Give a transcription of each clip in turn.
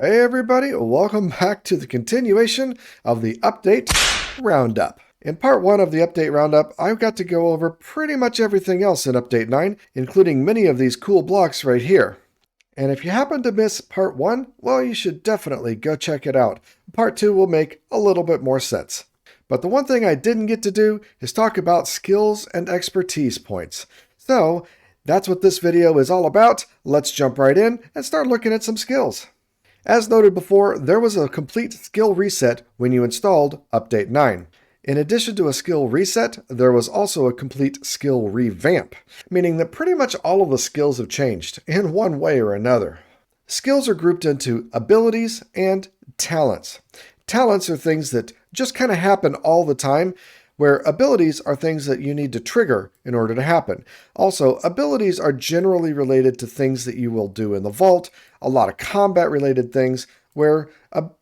Hey everybody, welcome back to the continuation of the update Roundup. In part 1 of the update Roundup, I've got to go over pretty much everything else in update 9, including many of these cool blocks right here. And if you happen to miss part 1, well, you should definitely go check it out. Part 2 will make a little bit more sense. But the one thing I didn't get to do is talk about skills and expertise points. So, that's what this video is all about. Let's jump right in and start looking at some skills. As noted before, there was a complete skill reset when you installed Update 9. In addition to a skill reset, there was also a complete skill revamp, meaning that pretty much all of the skills have changed in one way or another. Skills are grouped into abilities and talents. Talents are things that just kind of happen all the time, where abilities are things that you need to trigger in order to happen. Also, abilities are generally related to things that you will do in the vault, a lot of combat-related things, where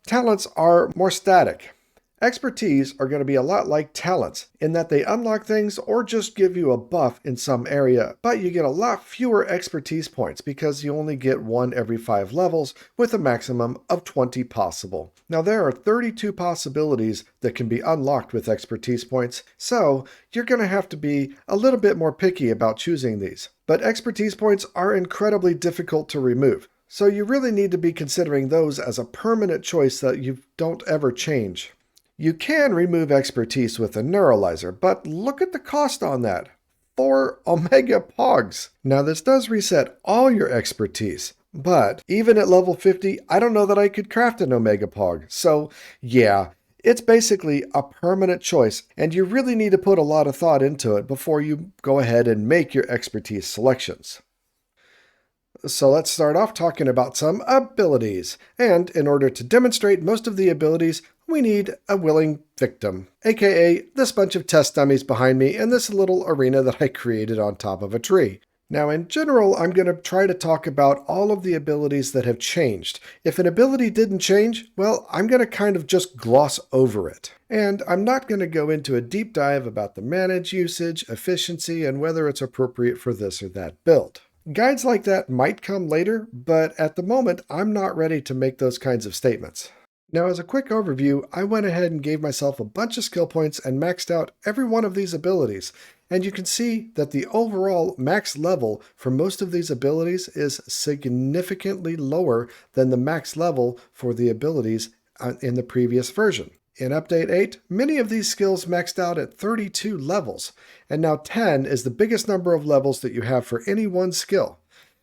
talents are more static. Expertise are going to be a lot like talents, in that they unlock things or just give you a buff in some area, but you get a lot fewer expertise points because you only get one every 5 levels with a maximum of 20 possible. Now there are 32 possibilities that can be unlocked with expertise points, so you're going to have to be a little bit more picky about choosing these. But expertise points are incredibly difficult to remove, so you really need to be considering those as a permanent choice that you don't ever change. You can remove expertise with a neuralizer, but look at the cost on that. 4 Omega Pogs. Now this does reset all your expertise, but even at level 50, I don't know that I could craft an Omega Pog. So yeah, it's basically a permanent choice, and you really need to put a lot of thought into it before you go ahead and make your expertise selections. So let's start off talking about some abilities. And in order to demonstrate most of the abilities, we need a willing victim, aka this bunch of test dummies behind me in this little arena that I created on top of a tree. Now in general, I'm going to try to talk about all of the abilities that have changed. If an ability didn't change, well, I'm going to kind of just gloss over it. And I'm not going to go into a deep dive about the manage usage, efficiency, and whether it's appropriate for this or that build. Guides like that might come later, but at the moment, I'm not ready to make those kinds of statements. Now, as a quick overview, I went ahead and gave myself a bunch of skill points and maxed out every one of these abilities. And you can see that the overall max level for most of these abilities is significantly lower than the max level for the abilities in the previous version. In Update 8, many of these skills maxed out at 32 levels, and now 10 is the biggest number of levels that you have for any one skill.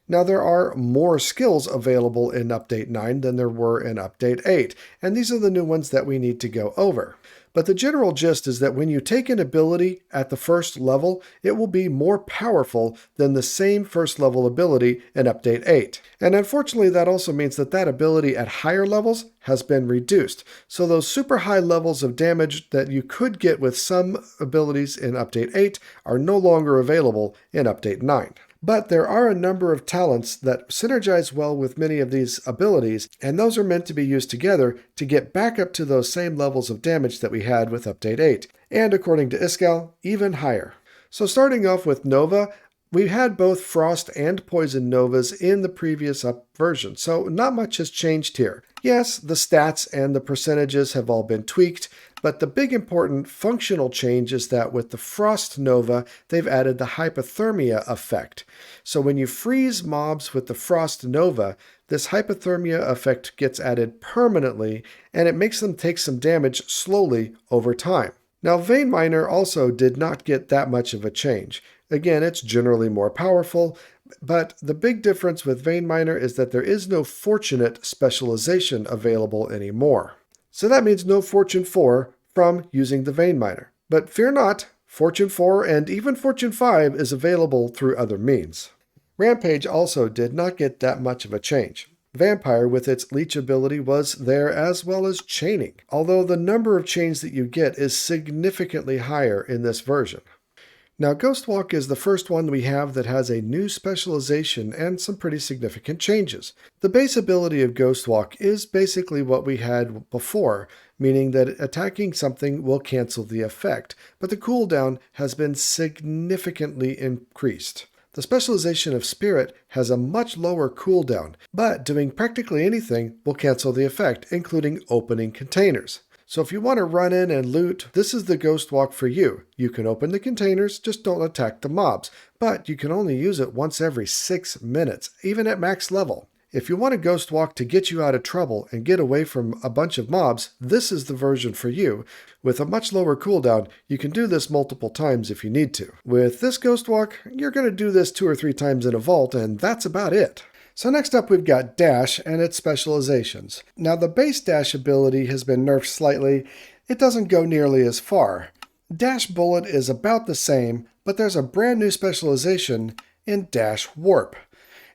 Now there are more skills available in Update 9 than there were in Update 8, and these are the new ones that we need to go over. But the general gist is that when you take an ability at the first level, it will be more powerful than the same first level ability in Update 8. And unfortunately, that also means that that ability at higher levels has been reduced. So those super high levels of damage that you could get with some abilities in Update 8 are no longer available in Update 9. But there are a number of talents that synergize well with many of these abilities, and those are meant to be used together to get back up to those same levels of damage that we had with Update 8, and according to Iskall, even higher. So starting off with Nova, we had both Frost and Poison Novas in the previous version, so not much has changed here. Yes, the stats and the percentages have all been tweaked, but the big important functional change is that with the Frost Nova, they've added the hypothermia effect. So when you freeze mobs with the Frost Nova, this hypothermia effect gets added permanently, and it makes them take some damage slowly over time. Now, Vein Miner also did not get that much of a change. Again, it's generally more powerful, but the big difference with Vein Miner is that there is no Fortunate specialization available anymore. So that means no Fortune 4 from using the Vein Miner. But fear not, Fortune 4 and even Fortune 5 is available through other means. Rampage also did not get that much of a change. Vampire with its leech ability was there, as well as chaining, although the number of chains that you get is significantly higher in this version. Now, Ghostwalk is the first one we have that has a new specialization and some pretty significant changes. The base ability of Ghostwalk is basically what we had before, meaning that attacking something will cancel the effect, but the cooldown has been significantly increased. The specialization of Spirit has a much lower cooldown, but doing practically anything will cancel the effect, including opening containers. So if you want to run in and loot, this is the Ghost Walk for you. You can open the containers, just don't attack the mobs, but you can only use it once every 6 minutes, even at max level. If you want a Ghost Walk to get you out of trouble and get away from a bunch of mobs, this is the version for you. With a much lower cooldown, you can do this multiple times if you need to. With this Ghost Walk, you're going to do this 2 or 3 times in a vault, and that's about it. So next up we've got Dash and its specializations. Now the base Dash ability has been nerfed slightly. It doesn't go nearly as far. Dash Bullet is about the same, but there's a brand new specialization in Dash Warp.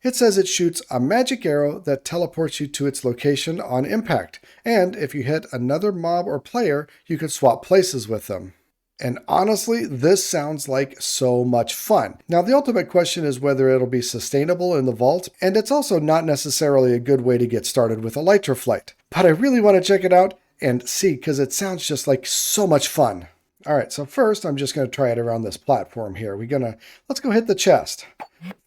It says it shoots a magic arrow that teleports you to its location on impact, and if you hit another mob or player, you can swap places with them. And honestly, this sounds like so much fun. Now, the ultimate question is whether it'll be sustainable in the vault, and it's also not necessarily a good way to get started with Elytra Flight. But I really want to check it out and see, because it sounds just like so much fun. All right, so first I'm just going to try it around this platform here. Let's go hit the chest.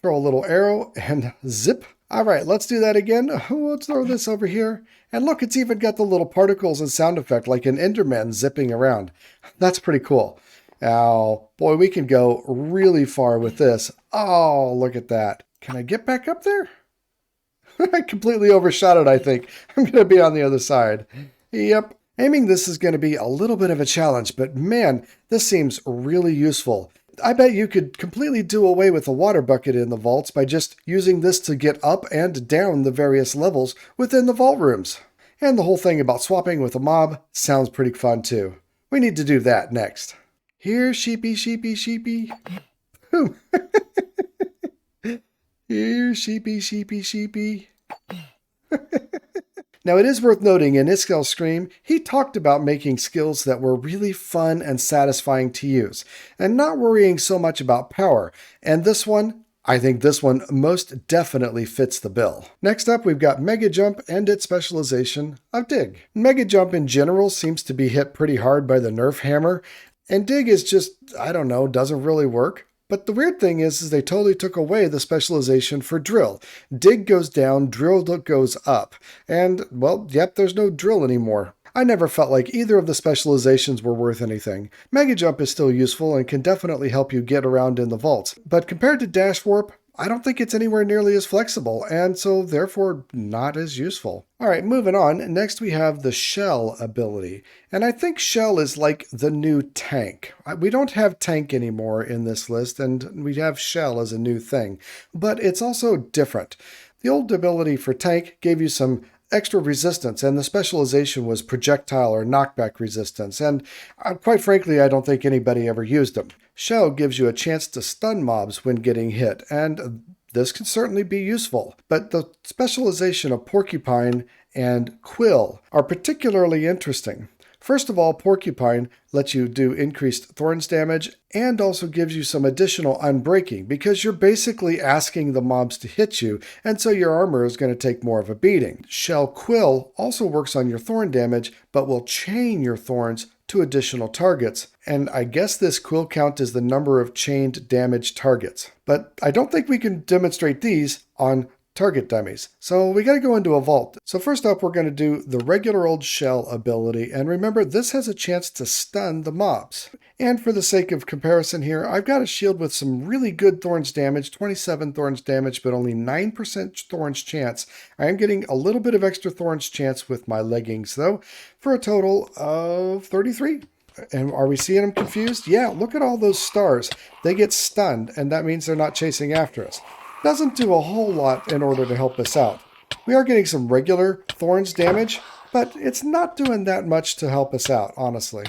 Throw a little arrow and zip. All right, let's do that again. Let's throw this over here. And look, it's even got the little particles and sound effect like an Enderman zipping around. That's pretty cool. Now, boy, we can go really far with this. Oh, look at that. Can I get back up there? I completely overshot it, I think. I'm going to be on the other side. Yep. Aiming this is going to be a little bit of a challenge, but man, this seems really useful. I bet you could completely do away with the water bucket in the vaults by just using this to get up and down the various levels within the vault rooms. And the whole thing about swapping with a mob sounds pretty fun too. We need to do that next. Here, sheepy, sheepy, sheepy. Here, sheepy, sheepy, sheepy. Now, it is worth noting in Iskel's Scream, he talked about making skills that were really fun and satisfying to use, and not worrying so much about power. And I think this one most definitely fits the bill. Next up, we've got Mega Jump and its specialization of Dig. Mega Jump in general seems to be hit pretty hard by the nerf hammer, and Dig is just, I don't know, doesn't really work. But the weird thing is they totally took away the specialization for drill. Dig goes down, drill goes up. And, well, yep, there's no drill anymore. I never felt like either of the specializations were worth anything. Mega Jump is still useful and can definitely help you get around in the vaults. But compared to Dash Warp, I don't think it's anywhere nearly as flexible, and so therefore not as useful. Alright, moving on. Next we have the Shell ability. And I think Shell is like the new tank. We don't have tank anymore in this list, and we have Shell as a new thing. But it's also different. The old ability for tank gave you some extra resistance, and the specialization was projectile or knockback resistance, and quite frankly, I don't think anybody ever used them. Shell gives you a chance to stun mobs when getting hit, and this can certainly be useful, but the specialization of Porcupine and Quill are particularly interesting. First of all, Porcupine lets you do increased thorns damage and also gives you some additional unbreaking because you're basically asking the mobs to hit you, and so your armor is going to take more of a beating. Shell Quill also works on your thorn damage, but will chain your thorns to additional targets, and I guess this quill count is the number of chained damage targets. But I don't think we can demonstrate these on target dummies. So we got to go into a vault. So first up, we're going to do the regular old Shell ability. And remember, this has a chance to stun the mobs. And for the sake of comparison here, I've got a shield with some really good thorns damage, 27 thorns damage, but only 9% thorns chance. I am getting a little bit of extra thorns chance with my leggings though, for a total of 33. And are we seeing them confused? Yeah, look at all those stars. They get stunned, and that means they're not chasing after us. Doesn't do a whole lot in order to help us out. We are getting some regular thorns damage, but it's not doing that much to help us out, honestly.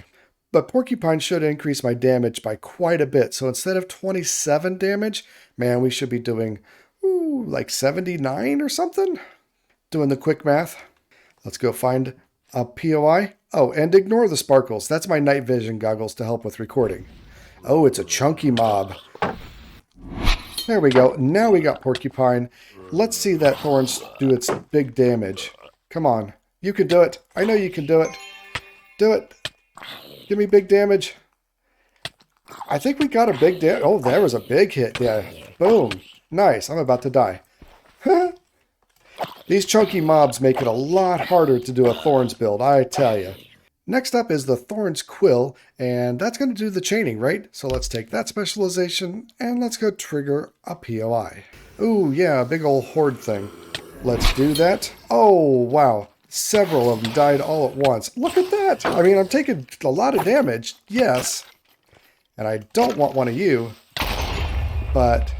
But Porcupine should increase my damage by quite a bit, so instead of 27 damage, man, we should be doing, like 79 or something? Doing the quick math. Let's go find a POI. Oh, and ignore the sparkles. That's my night vision goggles to help with recording. Oh, it's a chunky mob. There we go. Now we got Porcupine. Let's see that thorns do its big damage. Come on. You can do it. I know you can do it. Do it. Give me big damage. I think we got a big damage. Oh, there was a big hit. Yeah. Boom. Nice. I'm about to die. These chunky mobs make it a lot harder to do a Thorns build, I tell you. Next up is the Thorns Quill, and that's going to do the chaining, right? So let's take that specialization, and let's go trigger a POI. Ooh, yeah, a big old horde thing. Let's do that. Oh, wow. Several of them died all at once. Look at that! I mean, I'm taking a lot of damage, yes. And I don't want one of you. But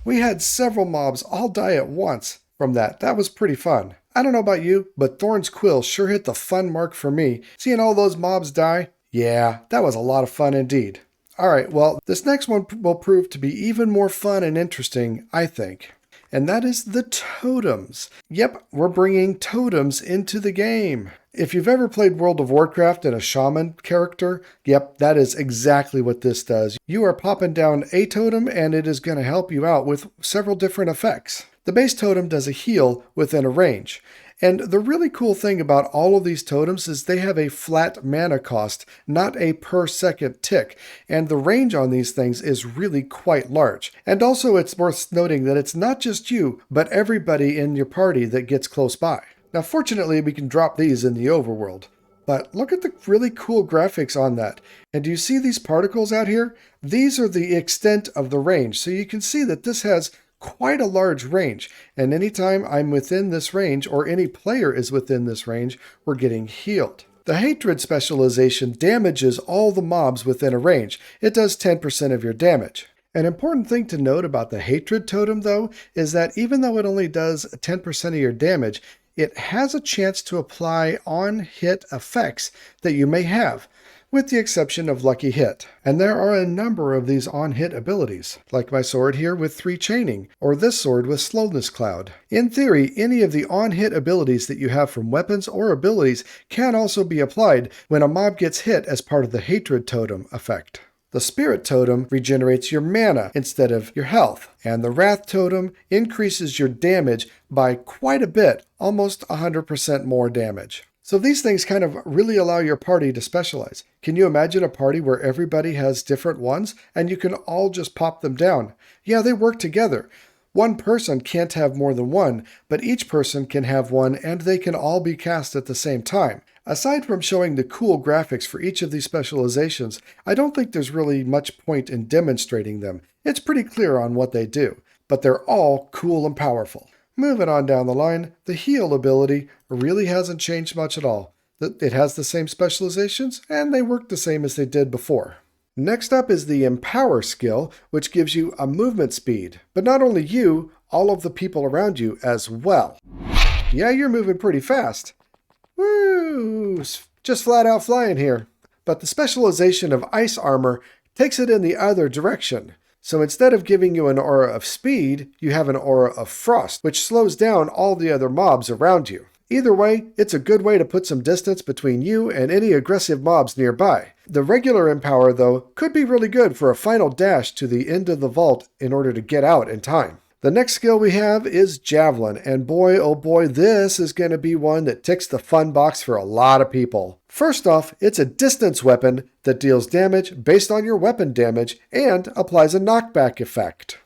we had several mobs all die at once from that. That was pretty fun. I don't know about you, but Thorns Quill sure hit the fun mark for me. Seeing all those mobs die? Yeah, that was a lot of fun indeed. Alright, well, this next one will prove to be even more fun and interesting, I think. And that is the totems. Yep, we're bringing totems into the game. If you've ever played World of Warcraft and a shaman character, yep, that is exactly what this does. You are popping down a totem and it is going to help you out with several different effects. The base totem does a heal within a range. And the really cool thing about all of these totems is they have a flat mana cost, not a per second tick. And the range on these things is really quite large. And also it's worth noting that it's not just you, but everybody in your party that gets close by. Now fortunately we can drop these in the overworld. But look at the really cool graphics on that. And do you see these particles out here? These are the extent of the range. So you can see that this has quite a large range, and anytime I'm within this range or any player is within this range, we're getting healed. The hatred specialization damages all the mobs within a range. It does 10% of your damage. An important thing to note about the hatred totem though is that even though it only does 10% of your damage, it has a chance to apply on-hit effects that you may have, with the exception of Lucky Hit. And there are a number of these on-hit abilities, like my sword here with 3 chaining, or this sword with Slowness Cloud. In theory, any of the on-hit abilities that you have from weapons or abilities can also be applied when a mob gets hit as part of the Hatred Totem effect. The Spirit Totem regenerates your mana instead of your health, and the Wrath Totem increases your damage by quite a bit, almost 100% more damage. So these things kind of really allow your party to specialize. Can you imagine a party where everybody has different ones and you can all just pop them down? Yeah, they work together. One person can't have more than one, but each person can have one and they can all be cast at the same time. Aside from showing the cool graphics for each of these specializations, I don't think there's really much point in demonstrating them. It's pretty clear on what they do, but they're all cool and powerful. Moving on down the line, the heal ability really hasn't changed much at all. It has the same specializations, and they work the same as they did before. Next up is the Empower skill, which gives you a movement speed. But not only you, all of the people around you as well. Yeah, you're moving pretty fast. Woo! Just flat out flying here. But the specialization of Ice Armor takes it in the other direction. So instead of giving you an aura of speed, you have an aura of frost, which slows down all the other mobs around you. Either way, it's a good way to put some distance between you and any aggressive mobs nearby. The regular Empower, though, could be really good for a final dash to the end of the vault in order to get out in time. The next skill we have is Javelin, and boy oh boy, this is going to be one that ticks the fun box for a lot of people. First off, it's a distance weapon that deals damage based on your weapon damage and applies a knockback effect.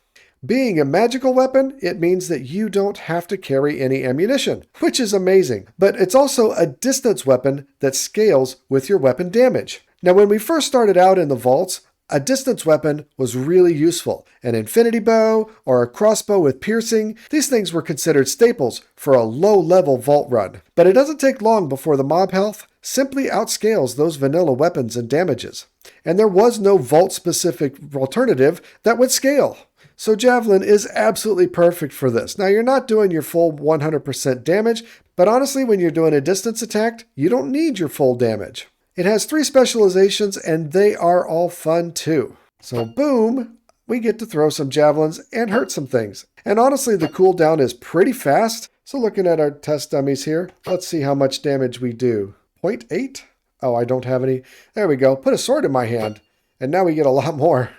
Being a magical weapon, it means that you don't have to carry any ammunition, which is amazing. But it's also a distance weapon that scales with your weapon damage. Now, when we first started out in the vaults, a distance weapon was really useful. An infinity bow or a crossbow with piercing, these things were considered staples for a low-level vault run. But it doesn't take long before the mob health simply outscales those vanilla weapons and damages. And there was no vault-specific alternative that would scale. So Javelin is absolutely perfect for this. Now, you're not doing your full 100% damage, but honestly, when you're doing a distance attack, you don't need your full damage. It has 3 specializations, and they are all fun too. So boom, we get to throw some javelins and hurt some things. And honestly, the cooldown is pretty fast. So looking at our test dummies here, let's see how much damage we do. 0.8? Oh, I don't have any. There we go. Put a sword in my hand. And now we get a lot more.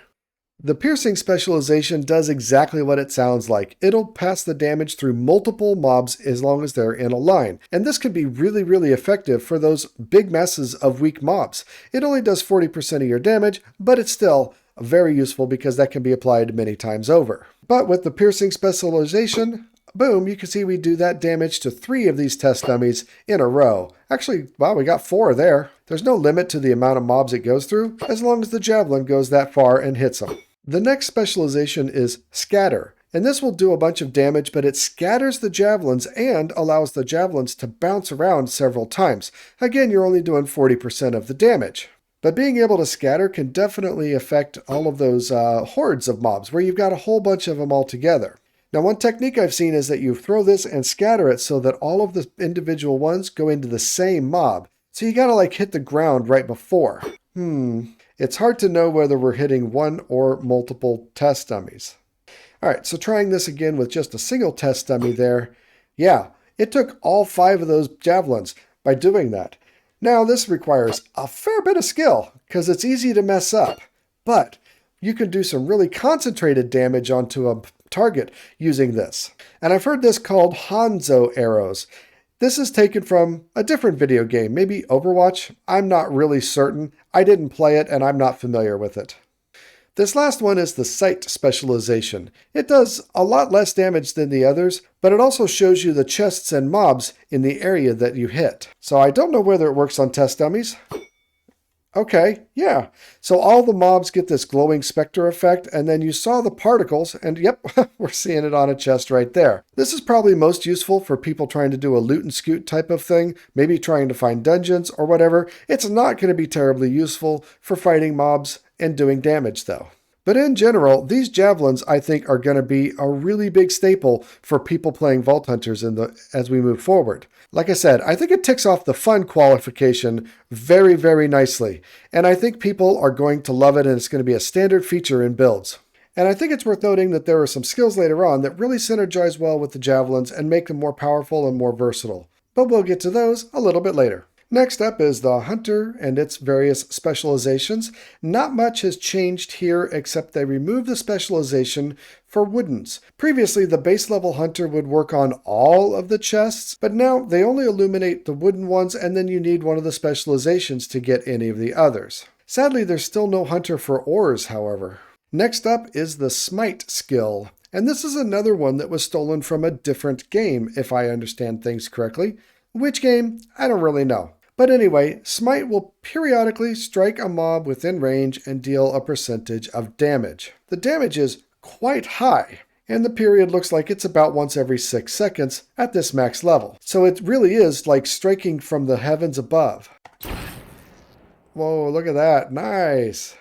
The piercing specialization does exactly what it sounds like. It'll pass the damage through multiple mobs as long as they're in a line. And this can be really, really effective for those big masses of weak mobs. It only does 40% of your damage, but it's still very useful because that can be applied many times over. But with the piercing specialization, boom, you can see we do that damage to 3 of these test dummies in a row. Actually, wow, we got 4 there. There's no limit to the amount of mobs it goes through, as long as the Javelin goes that far and hits them. The next specialization is Scatter, and this will do a bunch of damage, but it scatters the Javelins and allows the Javelins to bounce around several times. Again, you're only doing 40% of the damage. But being able to scatter can definitely affect all of those hordes of mobs, where you've got a whole bunch of them all together. Now, one technique I've seen is that you throw this and scatter it so that all of the individual ones go into the same mob. So you gotta like hit the ground right before. It's hard to know whether we're hitting one or multiple test dummies. All right, so trying this again with just a single test dummy there. Yeah, it took all 5 of those Javelins by doing that. Now, this requires a fair bit of skill because it's easy to mess up, but you can do some really concentrated damage onto a target using this. And I've heard this called Hanzo arrows. This is taken from a different video game, maybe Overwatch. I'm not really certain. I didn't play it and I'm not familiar with it. This last one is the Sight specialization. It does a lot less damage than the others, but it also shows you the chests and mobs in the area that you hit. So I don't know whether it works on test dummies. Okay, yeah. So all the mobs get this glowing specter effect, and then you saw the particles, and yep, we're seeing it on a chest right there. This is probably most useful for people trying to do a loot and scoot type of thing, maybe trying to find dungeons or whatever. It's not going to be terribly useful for fighting mobs and doing damage though. But in general, these Javelins, I think, are going to be a really big staple for people playing Vault Hunters as we move forward. Like I said, I think it ticks off the fun qualification very, very nicely. And I think people are going to love it, and it's going to be a standard feature in builds. And I think it's worth noting that there are some skills later on that really synergize well with the Javelins and make them more powerful and more versatile. But we'll get to those a little bit later. Next up is the Hunter and its various specializations. Not much has changed here except they removed the specialization for woodens. Previously, the base level Hunter would work on all of the chests, but now they only illuminate the wooden ones, and then you need one of the specializations to get any of the others. Sadly, there's still no Hunter for ores, however. Next up is the Smite skill, and this is another one that was stolen from a different game, if I understand things correctly. Which game? I don't really know. But anyway, Smite will periodically strike a mob within range and deal a percentage of damage. The damage is quite high, and the period looks like it's about once every 6 seconds at this max level. So it really is like striking from the heavens above. Whoa, look at that. Nice.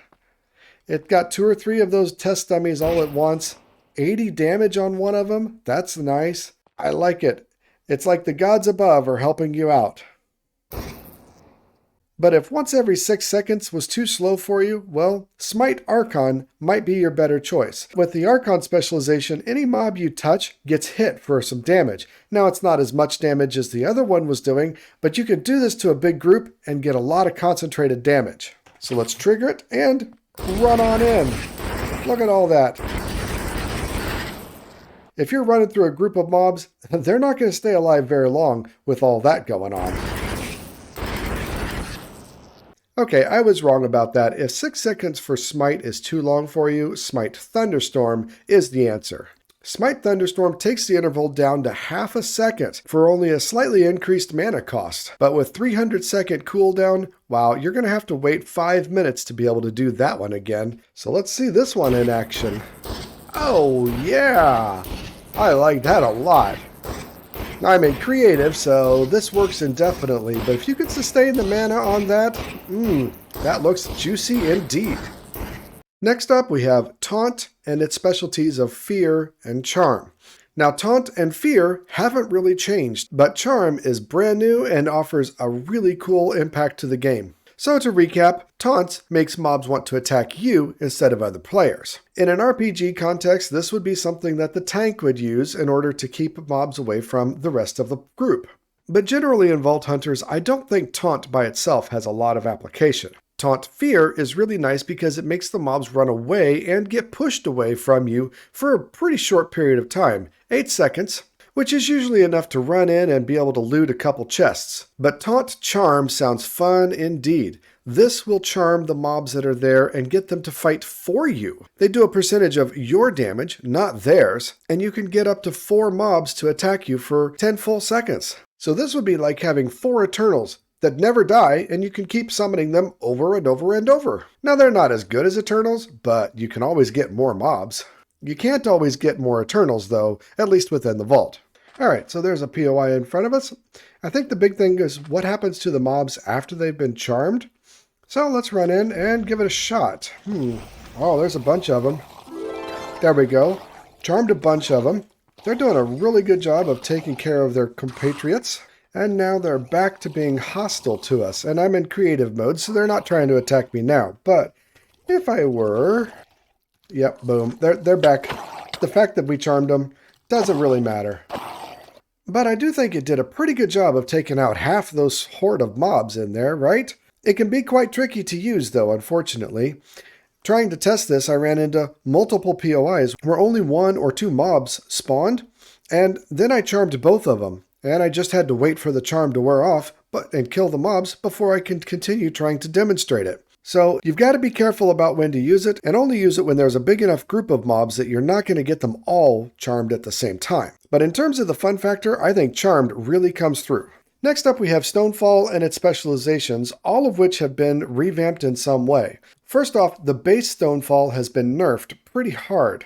It got 2 or 3 of those test dummies all at once. 80 damage on one of them. That's nice. I like it. It's like the gods above are helping you out. But if once every 6 seconds was too slow for you, well, Smite Archon might be your better choice. With the Archon specialization, any mob you touch gets hit for some damage. Now, it's not as much damage as the other one was doing, but you can do this to a big group and get a lot of concentrated damage. So let's trigger it and run on in. Look at all that. If you're running through a group of mobs, they're not going to stay alive very long with all that going on. Okay, I was wrong about that. If 6 seconds for Smite is too long for you, Smite Thunderstorm is the answer. Smite Thunderstorm takes the interval down to half a second for only a slightly increased mana cost. But with 300-second cooldown, wow, you're going to have to wait 5 minutes to be able to do that one again. So let's see this one in action. Oh yeah, I like that a lot. I'm in creative, so this works indefinitely, but if you could sustain the mana on that, that looks juicy indeed. Next up, we have Taunt and its specialties of Fear and Charm. Now, Taunt and Fear haven't really changed, but Charm is brand new and offers a really cool impact to the game. So to recap, Taunt makes mobs want to attack you instead of other players. In an RPG context, this would be something that the tank would use in order to keep mobs away from the rest of the group. But generally in Vault Hunters, I don't think Taunt by itself has a lot of application. Taunt Fear is really nice because it makes the mobs run away and get pushed away from you for a pretty short period of time, 8 seconds. which is usually enough to run in and be able to loot a couple chests. But Taunt Charm sounds fun indeed. This will charm the mobs that are there and get them to fight for you. They do a percentage of your damage, not theirs, and you can get up to 4 mobs to attack you for 10 full seconds. So this would be like having 4 Eternals that never die, and you can keep summoning them over and over and over. Now, they're not as good as Eternals, but you can always get more mobs. You can't always get more Eternals, though, at least within the vault. Alright, so there's a POI in front of us. I think the big thing is what happens to the mobs after they've been charmed. So let's run in and give it a shot. Oh, there's a bunch of them. There we go. Charmed a bunch of them. They're doing a really good job of taking care of their compatriots. And now they're back to being hostile to us. And I'm in creative mode, so they're not trying to attack me now. But if I were... Yep, boom. They're back. The fact that we charmed them doesn't really matter. But I do think it did a pretty good job of taking out half those horde of mobs in there, right? It can be quite tricky to use, though, unfortunately. Trying to test this, I ran into multiple POIs where only 1 or 2 mobs spawned, and then I charmed both of them, and I just had to wait for the charm to wear off and kill the mobs before I can continue trying to demonstrate it. So you've got to be careful about when to use it, and only use it when there's a big enough group of mobs that you're not going to get them all charmed at the same time. But in terms of the fun factor, I think charmed really comes through. Next up, we have Stonefall and its specializations, all of which have been revamped in some way. First off, the base Stonefall has been nerfed pretty hard.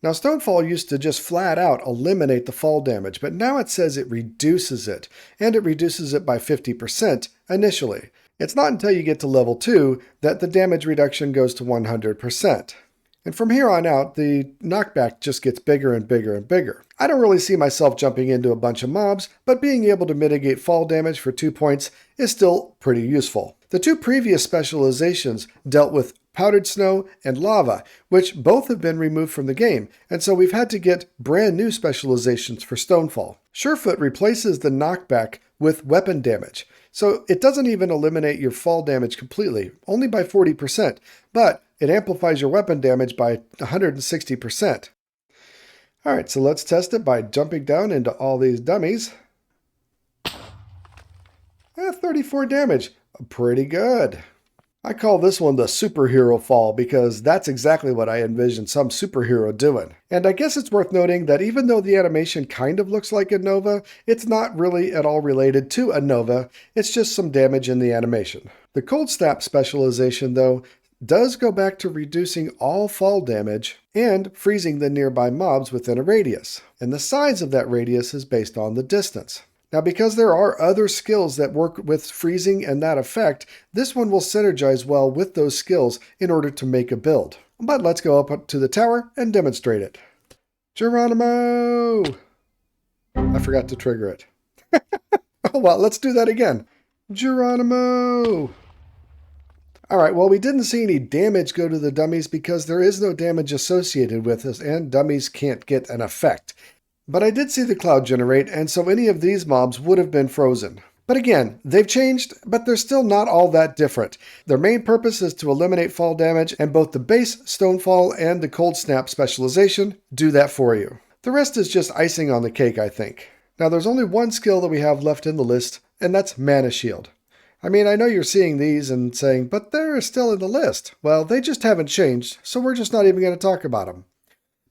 Now, Stonefall used to just flat out eliminate the fall damage, but now it says it reduces it, and it reduces it by 50% initially. It's not until you get to level 2 that the damage reduction goes to 100%. And from here on out, the knockback just gets bigger and bigger and bigger. I don't really see myself jumping into a bunch of mobs, but being able to mitigate fall damage for 2 points is still pretty useful. The 2 previous specializations dealt with powdered snow and lava, which both have been removed from the game, and so we've had to get brand new specializations for Stonefall. Surefoot replaces the knockback with weapon damage, so it doesn't even eliminate your fall damage completely, only by 40%, but it amplifies your weapon damage by 160%. Alright, so let's test it by jumping down into all these dummies. 34 damage. Pretty good. I call this one the superhero fall because that's exactly what I envision some superhero doing. And I guess it's worth noting that even though the animation kind of looks like a Nova, it's not really at all related to a Nova, it's just some damage in the animation. The Cold Snap specialization, though, does go back to reducing all fall damage and freezing the nearby mobs within a radius. And the size of that radius is based on the distance. Now, because there are other skills that work with freezing and that effect, this one will synergize well with those skills in order to make a build. But let's go up to the tower and demonstrate it. Geronimo! I forgot to trigger it. Oh well, let's do that again. Geronimo! Alright, well, we didn't see any damage go to the dummies because there is no damage associated with this, and dummies can't get an effect. But I did see the cloud generate, and so any of these mobs would have been frozen. But again, they've changed, but they're still not all that different. Their main purpose is to eliminate fall damage, and both the base Stonefall and the Cold Snap specialization do that for you. The rest is just icing on the cake, I think. Now, there's only one skill that we have left in the list, and that's Mana Shield. I mean, I know you're seeing these and saying, but they're still in the list. Well, they just haven't changed, so we're just not even going to talk about them.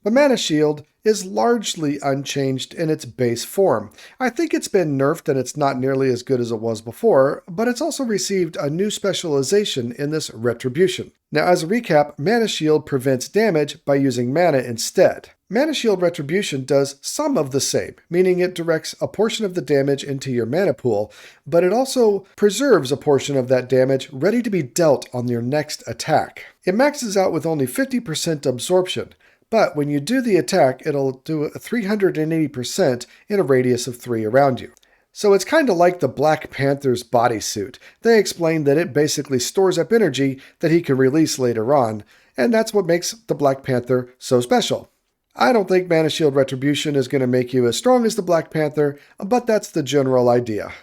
The Mana Shield is largely unchanged in its base form. I think it's been nerfed and it's not nearly as good as it was before, but it's also received a new specialization in this Retribution. Now, as a recap, Mana Shield prevents damage by using mana instead. Mana Shield Retribution does some of the same, meaning it directs a portion of the damage into your mana pool, but it also preserves a portion of that damage ready to be dealt on your next attack. It maxes out with only 50% absorption, but when you do the attack, it'll do a 380% in a radius of 3 around you. So it's kind of like the Black Panther's bodysuit. They explain that it basically stores up energy that he can release later on, and that's what makes the Black Panther so special. I don't think Mana Shield Retribution is going to make you as strong as the Black Panther, but that's the general idea.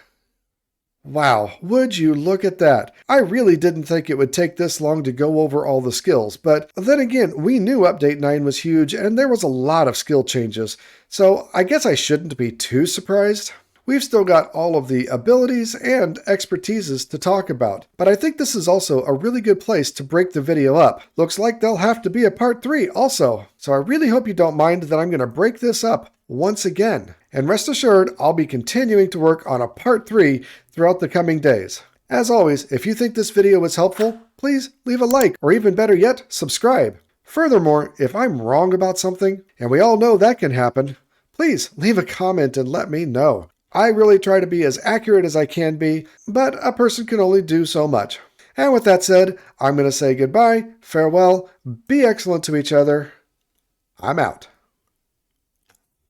Wow, would you look at that? I really didn't think it would take this long to go over all the skills, but then again, we knew Update 9 was huge and there was a lot of skill changes, so I guess I shouldn't be too surprised. We've still got all of the abilities and expertises to talk about, but I think this is also a really good place to break the video up. Looks like there'll have to be a part 3 also, so I really hope you don't mind that I'm going to break this up once again. And rest assured, I'll be continuing to work on a part 3 throughout the coming days. As always, if you think this video was helpful, please leave a like, or even better yet, subscribe. Furthermore, if I'm wrong about something, and we all know that can happen, please leave a comment and let me know. I really try to be as accurate as I can be, but a person can only do so much. And with that said, I'm going to say goodbye, farewell, be excellent to each other. I'm out.